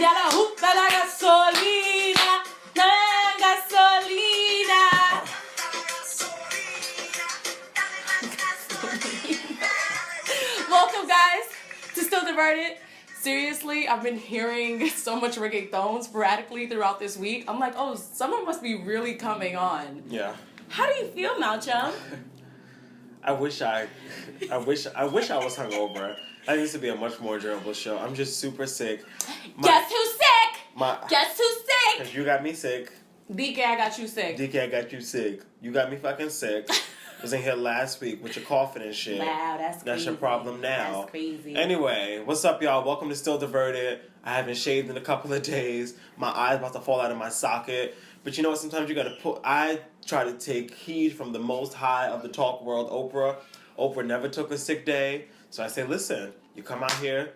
la justa la gasolina, la gasolina. Welcome, guys, to Still Diverted. Seriously, I've been hearing so much reggaeton sporadically throughout this week. I'm like, oh, summer must be really coming on. Yeah. How do you feel, Malchum? I wish I was hungover. That used to be a much more enjoyable show. I'm just super sick. Guess who's sick? Guess who's sick? 'Cause you got me sick. DK, I got you sick. DK, I got you sick. You got me fucking sick. Was in here last week with your coughing and shit. Wow, that's crazy. Your problem now. That's crazy. Anyway, what's up, y'all? Welcome to Still Diverted. I haven't shaved in a couple of days. My eye's about to fall out of my socket. But you know what? Sometimes you gotta I try to take heed from the most high of the talk world, Oprah. Oprah never took a sick day. So I say, listen, you come out here,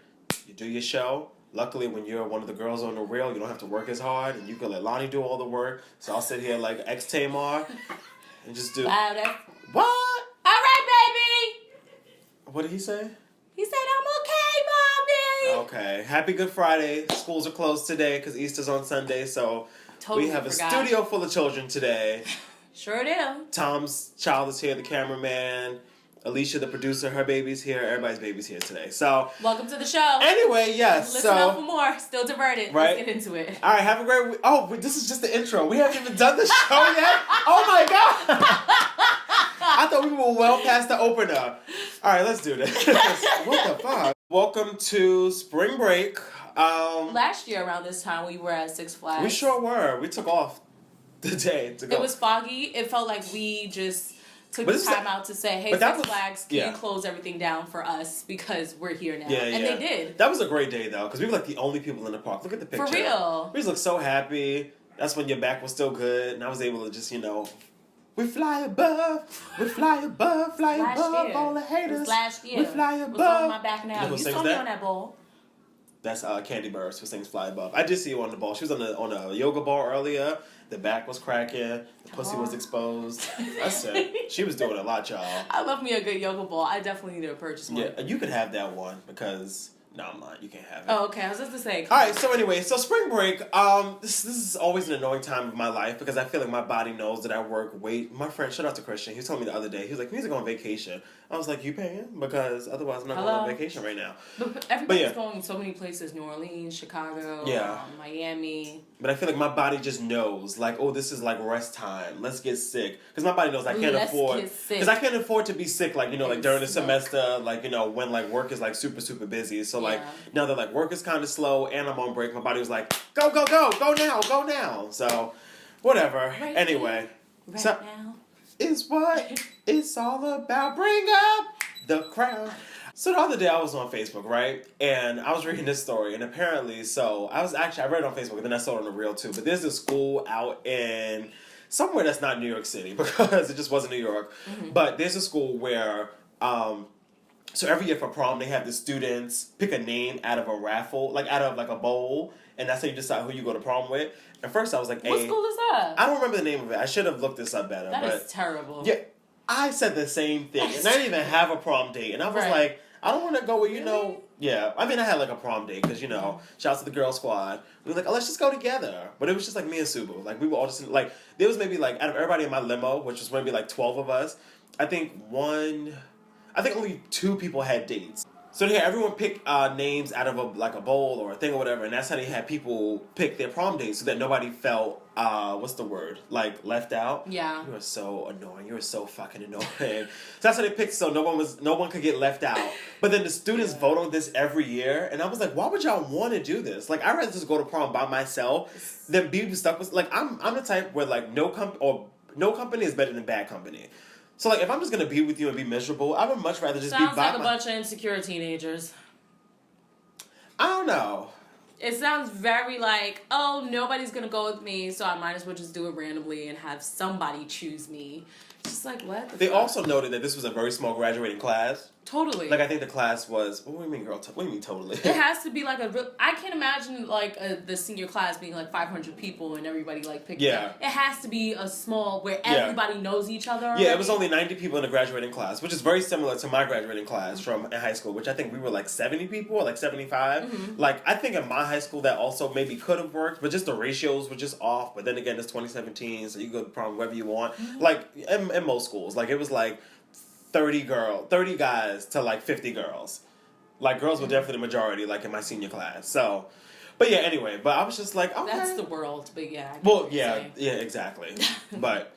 you do your show. Luckily, when you're one of the girls on the reel, you don't have to work as hard, and you can let Lonnie do all the work. So I'll sit here like ex-Tamar and just do... Wow, that's... What? All right, baby! What did he say? He said, I'm okay, Mommy! Okay. Happy Good Friday. Schools are closed today because Easter's on Sunday, so totally we have forgot. A studio full of children today. Sure do. Tom's child is here, the cameraman. Alicia, the producer, her baby's here. Everybody's baby's here today. So welcome to the show. Anyway, yes. Listen up for more. Still Diverted. Right? Let's get into it. All right, have a great week. Oh, this is just the intro. We haven't even done the show yet. Oh my god! I thought we were well past the opener. All right, let's do this. What the fuck? Welcome to spring break. Last year around this time, we were at Six Flags. We sure were. We took off the day to go. It was foggy. It felt like we just took the time out to say, hey, Six Flags, can you close everything down for us because we're here now? And they did. That was a great day, though, because we were like the only people in the park. Look at the picture. For real. We just looked so happy. That's when your back was still good, and I was able to just, we fly above, fly above all the haters. It was last year. We fly above. What's on my back now? You saw me on that ball. That's Candy Burst who sings Fly Above. I did see you on the ball. She was on a yoga ball earlier. The back was cracking. The pussy was exposed. That's it. She was doing a lot, y'all. I love me a good yoga ball. I definitely need to purchase one. Yeah, you could have that one because... No, I'm not. You can't have it. Oh, okay. I was just to say. All right. So anyway, spring break. This is always an annoying time of my life because I feel like my body knows that I work way. My friend, shout out to Christian. He was telling me the other day. He was like, "You need to go on vacation." I was like, "You paying?" Because otherwise, I'm not going on vacation right now. But everybody's going so many places: New Orleans, Chicago, Miami. But I feel like my body just knows, like, oh, this is like rest time. Let's get sick because my body knows I can't afford. Because I can't afford to be sick, like like during the semester, like when like work is like super super busy. So like now that like work is kind of slow and I'm on break, my body was like, go now. So whatever. Anyway, now is what it's all about. Bring up the crowd. So the other day I was on Facebook, right? And I was reading this story, and apparently, I read it on Facebook, and then I saw it on the reel too. But there's a school out in somewhere that's not New York City because it just wasn't New York. Mm-hmm. But there's a school where, so every year for prom, they have the students pick a name out of a raffle, like out of like a bowl, and that's how you decide who you go to prom with. At first I was like, what school is that? I don't remember the name of it. I should have looked this up better. That is terrible. Yeah. I said the same thing, and I didn't even have a prom date, and I was like, I don't want to go with, I mean, I had like a prom date, because, shout out to the girl squad, we were like, oh, let's just go together, but it was just like me and Subu, like, we were all just, like, there was maybe, like, out of everybody in my limo, which was maybe, like, 12 of us, I think only 2 people had dates. So they had everyone pick names out of a bowl or a thing or whatever, and that's how they had people pick their prom dates so that nobody felt, like left out. Yeah. You are so annoying. You are so fucking annoying. So that's how they picked so no one could get left out. But then the students vote on this every year, and I was like, why would y'all want to do this? Like, I'd rather just go to prom by myself than be stuck with, like, I'm the type where, like, no company is better than bad company. So, like, if I'm just going to be with you and be miserable, I would much rather just be by Sounds like a bunch of insecure teenagers. I don't know. It sounds very like, oh, nobody's going to go with me, so I might as well just do it randomly and have somebody choose me. Just like, what the They fuck? also noted that this was a very small graduating class. Totally. Like, I think the class was... What do you mean, girl? What do you mean, totally? It has to be like a real... I can't imagine, like, the senior class being, like, 500 people and everybody, like, picking up. It has to be a small... Where everybody knows each other already. Yeah, it was only 90 people in the graduating class, which is very similar to my graduating class from in high school, which I think we were, like, 70 people or, like, 75. Mm-hmm. Like, I think in my high school that also maybe could have worked, but just the ratios were just off. But then again, it's 2017, so you go to prom wherever you want. Mm-hmm. Like, in most schools. Like, it was, like... 30 guys to like 50 girls. Like, girls were definitely the majority, like, in my senior class. So, but yeah, anyway. But I was just like, okay. That's the world, but yeah. Well, yeah, exactly. But,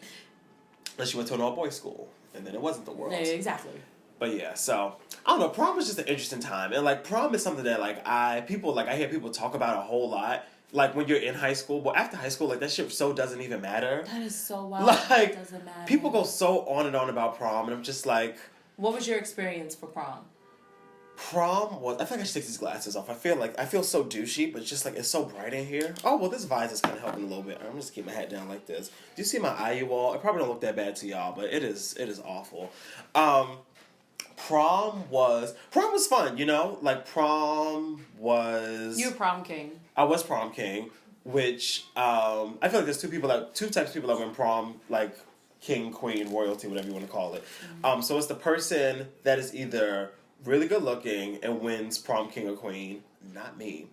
unless you went to an all-boys school, and then it wasn't the world. Yeah, exactly. But yeah, so, I don't know, prom was just an interesting time. And, like, prom is something that, like, I hear people talk about a whole lot. Like, when you're in high school, but after high school, like, that shit so doesn't even matter. That is so wild. Like, it doesn't matter. People go so on and on about prom, and I'm just like... What was your experience for prom? Prom was... I think I should take these glasses off. I feel so douchey, but it's just, like, it's so bright in here. Oh, well, this visor's kind of helping a little bit. I'm just keep my hat down like this. Do you see my eye, you all? It probably don't look that bad to y'all, but it is awful. Prom was fun, you know? Like, prom was... You were prom king. I was prom king, which, I feel like there's two types of people that win prom, like, king, queen, royalty, whatever you want to call it. Mm-hmm. So it's the person that is either really good looking and wins prom king or queen, not me,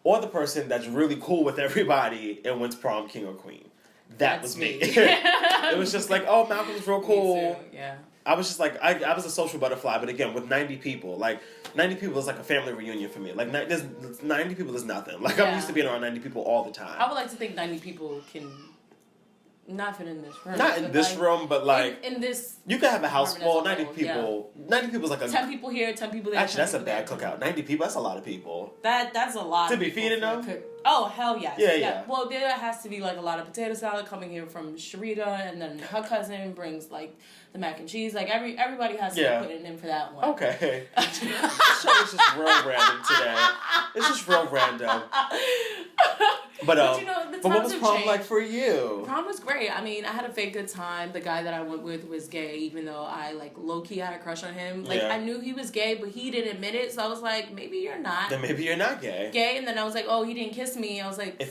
or the person that's really cool with everybody and wins prom king or queen. That was me. It was just like, oh, Malcolm's real cool. Me too. Yeah. I was just like, I was a social butterfly, but again, with 90 people, like, 90 people is like a family reunion for me. Like, 90 people is nothing. Like, I'm used to being around 90 people all the time. I would like to think 90 people can not fit in this room. Not in this room, but like... In this... You could have a house full, 90 people. Yeah. 90 people is like a... 10 people here, 10 people there. Actually, that's a bad cookout. 90 people, that's a lot of people. That's a lot. To be feeding them? Oh, hell yes. Yeah. Well, there has to be like a lot of potato salad coming here from Sharita, and then her cousin brings like the mac and cheese. Like everybody has to be putting in for that one. Okay. This show is just real random today. It's just real random. But you know, but what was prom like for you? Prom was great. I mean, I had a fake good time. The guy that I went with was gay, even though I like low key had a crush on him. Like I knew he was gay, but he didn't admit it. So I was like, maybe you're not. Then maybe you're not gay. And then I was like, oh, he didn't kiss me. I was like,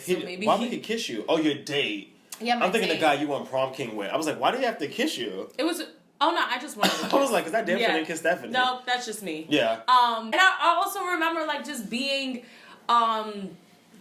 why would he kiss you? Oh, your date. Yeah, I'm thinking the guy you won prom king with. I was like, why did he have to kiss you? It was. Oh no, I just wanted to kiss. I was like, is that damn sure didn't kiss Stephanie? No, that's just me. Yeah. And I also remember like just being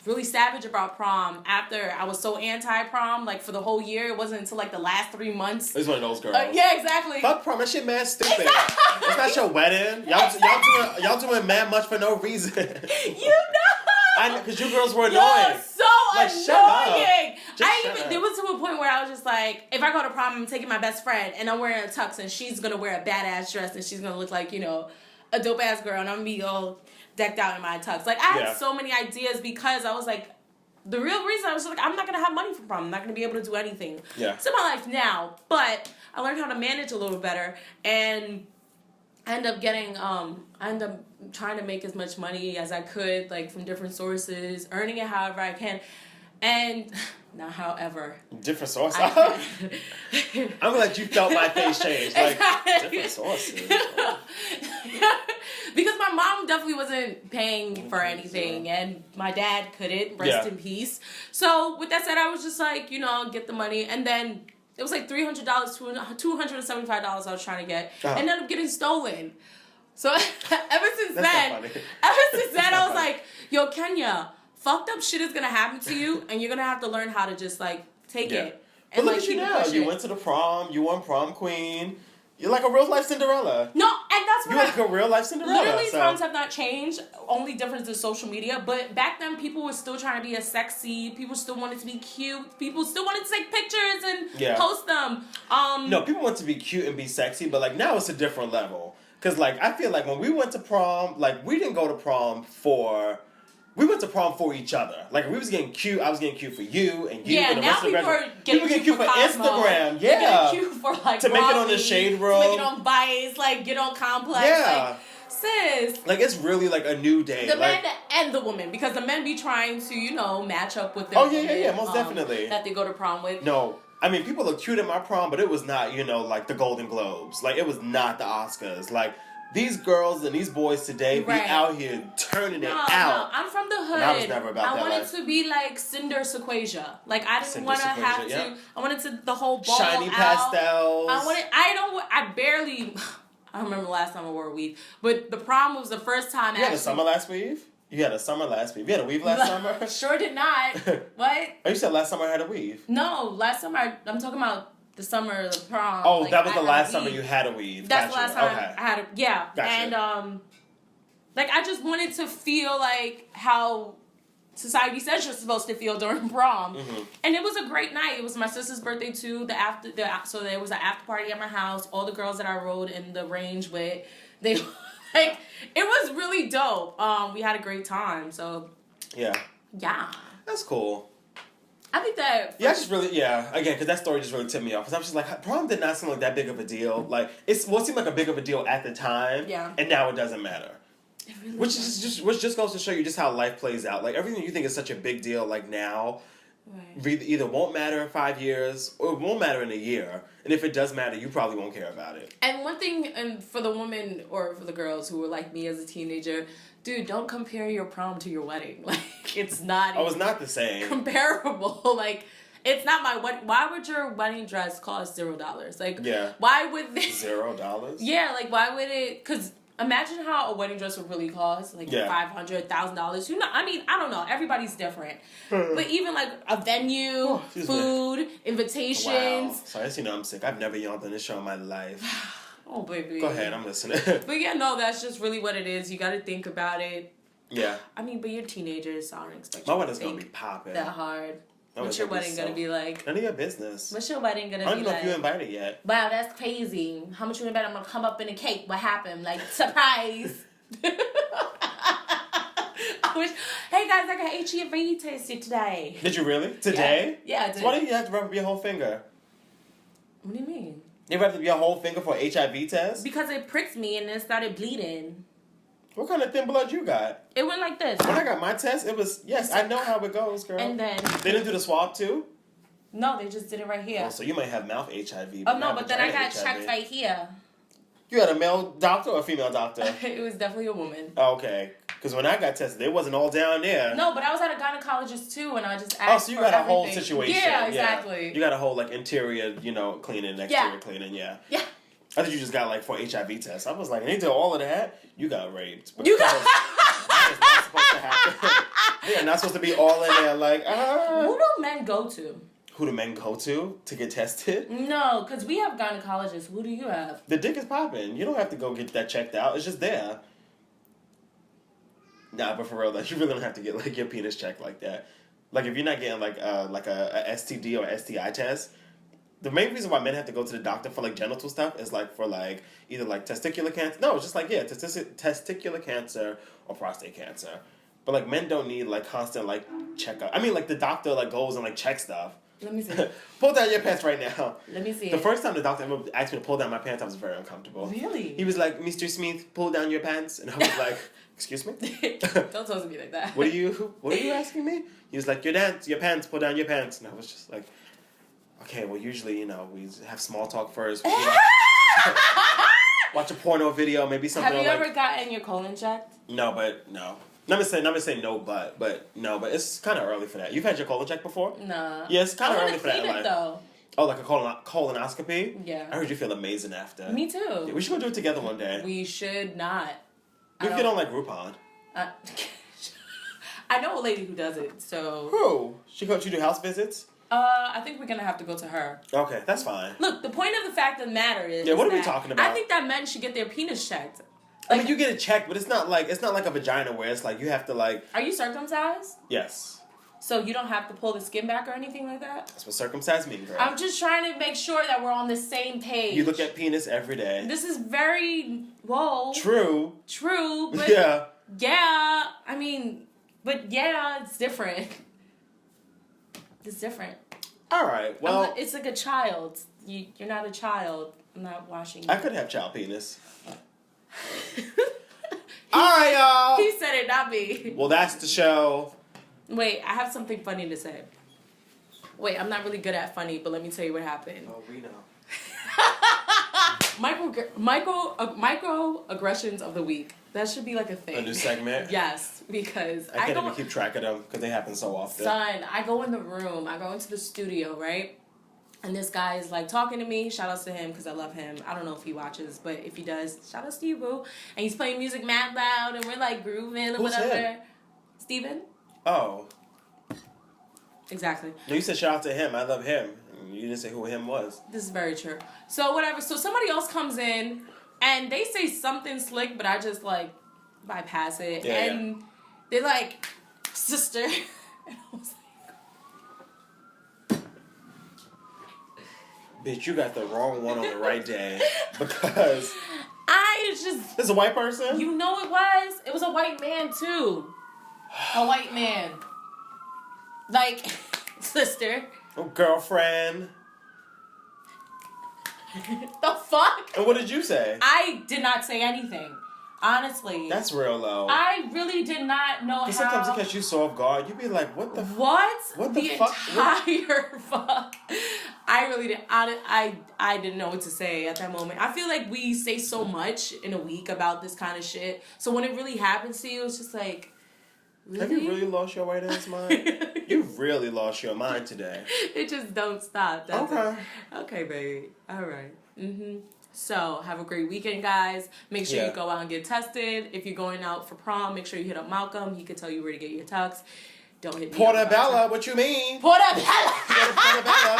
really savage about prom after I was so anti-prom, like for the whole year. It wasn't until like the last 3 months. He's one of those girls. Yeah, exactly. Fuck prom, that shit mad stupid. It's not your wedding. Y'all doing mad much for no reason. You know. I know, because you girls were annoying. You're so like, annoying. Shut up. There was to a point where I was just like, if I go to prom, I'm taking my best friend and I'm wearing a tux and she's gonna wear a badass dress and she's gonna look like, you know, a dope ass girl and I'm gonna be all decked out in my tux. Like I had so many ideas because I was like, the real reason I was like, I'm not gonna have money for prom. I'm not gonna be able to do anything. Yeah. It's in my life now, but I learned how to manage a little better and I end up trying to make as much money as I could, like from different sources, earning it however I can. And not however. Different sources? I'm glad you felt my face change. Like, different sources. Because my mom definitely wasn't paying for anything, and my dad couldn't, rest in peace. So, with that said, I was just like, you know, get the money, and then it was like $300, $275 I was trying to get, ended up getting stolen. So, ever since then, I was like, yo, Kenya, fucked up shit is gonna happen to you, and you're gonna have to learn how to just like take it. And but look at you now. You went to the prom. You won prom queen. You're like a real life Cinderella. No, and that's what you're like a real life Cinderella. Literally, proms have not changed. Only difference is social media. But back then, people were still trying to be as sexy. People still wanted to be cute. People still wanted to take pictures and post them. No, people want to be cute and be sexy, but like now it's a different level. Cause like I feel like when we went to prom, like we didn't go to prom for. We went to prom for each other. Like, we was getting cute. I was getting cute for you and you. Yeah, and the now people are getting cute for Instagram. Yeah. Getting cute for, like, to make it on the Shade Room. To make it on Vice, like, get on Complex. Yeah. Like, sis. Like, it's really, like, a new day. The like, men and the women. Because the men be trying to, you know, match up with their women, most definitely. That they go to prom with. No. I mean, people look cute at my prom, but it was not, you know, like, the Golden Globes. Like, it was not the Oscars. Like, these girls and these boys today be out here turning it out. No, I'm from the hood. And I was never about that I wanted life. to be like Cinder Sequoia. Like I didn't want to have to. Yeah. I wanted to the whole ball shiny out. pastels. I barely. I don't remember the last time I wore a weave, but the prom was the first time. You had a summer last weave. You had a summer last weave. You had a weave last summer. Sure did not. What? Oh, you said last summer I had a weave. No, last summer I'm talking about the summer of the prom. Oh, like, that was the last summer you had a weave. That's the last time okay. I had a yeah. Gotcha. And like I just wanted to feel like how society says you're supposed to feel during prom. Mm-hmm. And it was a great night. It was my sister's birthday too. So there was an after party at my house. All the girls that I rode in the range with, they like it was really dope. We had a great time. So yeah. That's cool. I think that again, because that story just really tipped me off. Because I was just like, prom did not seem like that big of a deal. Like it seemed like a big of a deal at the time. Yeah. And now it doesn't matter. It really which just goes to show you just how life plays out. Like everything you think is such a big deal, like now, either won't matter in 5 years or it won't matter in a year. And if it does matter, you probably won't care about it. And one thing, and for the women or for the girls who were like me as a teenager, dude, don't compare your prom to your wedding. Like it's not. Oh, it's not the same. Comparable. Like it's not my wedding. Why would your wedding dress cost $0? Like why would this $0? Yeah, like why would it? Because imagine how a wedding dress would really cost, like $500, $1,000. You know, I mean, I don't know. Everybody's different. But even like a venue, food, invitations. Wow. Sorry, as you know, I'm sick. I've never yawned on this show in my life. Oh, baby. Go ahead, I'm listening. But yeah, no, that's just really what it is. You got to think about it. Yeah. I mean, but you're teenagers, so I don't expect my you wedding's to gonna think be popping. that hard. What's your wedding gonna be like? None of your business. What's your wedding gonna be like? I don't even know if you invited yet. Wow, that's crazy. How much you invited? I'm gonna come up in a cake. What happened? Like, surprise. I wish. Hey guys, I got HIV tested today. Did you really? Today? Yeah, I did. So why did you have to rub up your whole finger? What do you mean? You rubbed up your whole finger for an HIV test? Because it pricked me and it started bleeding. What kind of thin blood you got? It went like this. When I got my test, it was, yes, I know how it goes, girl. And then... They didn't do the swab too? No, they just did it right here. Oh, so you might have mouth HIV. Oh, no, but then I got checked right here. You had a male doctor or a female doctor? It was definitely a woman. Oh, okay. Because when I got tested, it wasn't all down there. No, but I was at a gynecologist too, and I just asked Oh, so you got a whole everything. situation. Yeah, exactly. Yeah. You got a whole, like, interior, cleaning, exterior cleaning, yeah. Yeah. I thought you just got, like, for HIV tests. I was like, and they did all of that? You got raped. You got... That is not supposed to happen. They are not supposed to be all in there, like, Who do men go to? Who do men go to get tested? No, because we have gynecologists. Who do you have? The dick is popping. You don't have to go get that checked out. It's just there. Nah, but for real, though, you really don't have to get, like, your penis checked like that. Like, if you're not getting, like a STD or STI test, the main reason why men have to go to the doctor for, like, genital stuff is, like, for, like, either, like, testicular cancer. No, it's just, like, yeah, testicular cancer or prostate cancer. But, like, men don't need, like, constant, like, checkup. I mean, like, the doctor, like, goes and, like, checks stuff. Let me see. Pull down your pants right now. Let me see. The first time the doctor ever asked me to pull down my pants, I was very uncomfortable. Really? He was like, Mr. Smith, pull down your pants. And I was like, excuse me? Don't talk to me like that. What are you asking me? He was like, your pants, pull down your pants. And I was just like, okay, well, usually, we have small talk first. Watch a porno video, maybe something. Have you ever gotten your colon checked? No, but no. Not gonna say no, but it's kind of early for that. You've had your colon checked before? Nah. Yeah, it's kind of early for that. It, though. Oh, like a colonoscopy? Yeah. I heard you feel amazing after. Me too. Yeah, we should go do it together one day. We should not. We could get on like Groupon. I know a lady who does it, so. Who? She could you do house visits? I think we're gonna have to go to her. Okay, that's fine. Look, the point of the fact of the matter is. Yeah, what are we talking about? I think that men should get their penis checked. I mean, you get it checked, but it's not like a vagina where it's like you have to like. Are you circumcised? Yes. So you don't have to pull the skin back or anything like that? That's what circumcised means, girl. I'm just trying to make sure that we're on the same page. You look at penis every day. This is very True, but yeah. Yeah, I mean, but yeah, it's different. It's different. All right, well, it's like a child. You're not a child. I'm not washing you. I could have child penis. All right, y'all. He said it, not me. Well, that's the show. Wait, I have something funny to say. Wait, I'm not really good at funny, but let me tell you what happened. Oh, we know. Microaggressions of the week. That should be like a thing. A new segment? Yes, because I can't even keep track of them because they happen so often. Son, I go in the room. I go into the studio, right? And this guy is like talking to me. Shout outs to him because I love him. I don't know if he watches, but if he does, shout outs to you, boo. And he's playing music mad loud and we're like grooving or whatever. Him? Steven? Oh. Exactly. No, you said shout out to him. I love him. You didn't say who him was. This is very true. So whatever. So somebody else comes in and they say something slick, but I just like bypass it. Yeah, and they're like, sister. And I was like, bitch, you got the wrong one on the right day. Because I just... This is a white person? You know it was. It was a white man too. A white man. Like, sister. Oh, girlfriend. The fuck? And what did you say? I did not say anything. Honestly. That's real low. I really did not know how. Sometimes it catch you so off guard. You be like, what the What? What the fuck? Entire fuck. I really didn't. I didn't know what to say at that moment. I feel like we say so much in a week about this kind of shit. So when it really happens to you, it's just like, really? Have you really lost your white ass mind? You've really lost your mind today. It just don't stop. That's okay. It. Okay, baby. All right. So, have a great weekend, guys. Make sure you go out and get tested. If you're going out for prom, make sure you hit up Malcolm. He can tell you where to get your tux. Don't hit me Portobello, what you mean? Portobello. Portobello.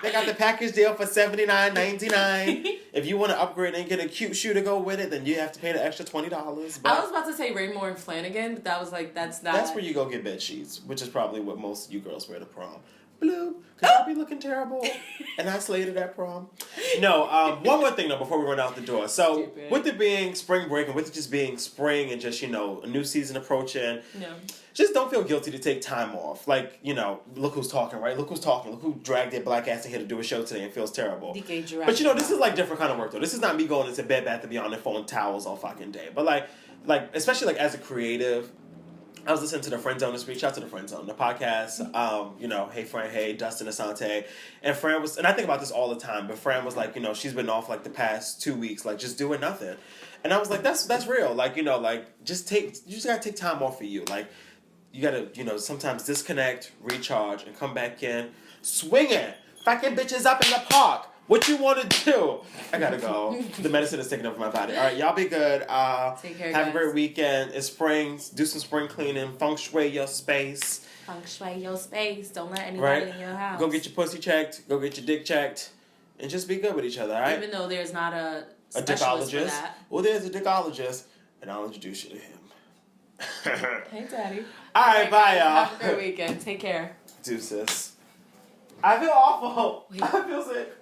They got the package deal for $79.99. If you want to upgrade and get a cute shoe to go with it, then you have to pay the extra $20. But I was about to say Raymore and Flanagan, but that was like, that's not... That's where you go get bed sheets, which is probably what most of you girls wear to prom. Blue, because I'll be looking terrible. And I slated at prom. No, one more thing though before we run out the door. So, with it being spring break and with it just being spring and just, a new season approaching, just don't feel guilty to take time off. Like, look who's talking, right? Look who's talking. Look who dragged their black ass in here to do a show today and feels terrible. But, this is like different kind of work though. This is not me going into Bed Bath & Beyond and folding towels all fucking day. But like especially like as a creative, I was listening to the Friend Zone this week. Shout out to the Friend Zone, the podcast. Hey Fran, hey Dustin Asante, and Fran was, and I think about this all the time. But Fran was like, she's been off like the past 2 weeks, like just doing nothing, and I was like, that's real. Like you just gotta take time off for you. Like you gotta sometimes disconnect, recharge, and come back in swinging, fucking bitches up in the park. What you want to do? I gotta go. The medicine is taking over my body. All right, y'all be good. Take care, have guys. a great weekend. It's spring. Do some spring cleaning. Feng shui your space. Feng shui your space. Don't let anybody in your house. Go get your pussy checked. Go get your dick checked. And just be good with each other, all right? Even though there's not a dickologist for that. Well, there's a dickologist, and I'll introduce you to him. Hey, Daddy. All right, bye, y'all. Have a great weekend. Take care. Deuces. I feel awful. I feel sick.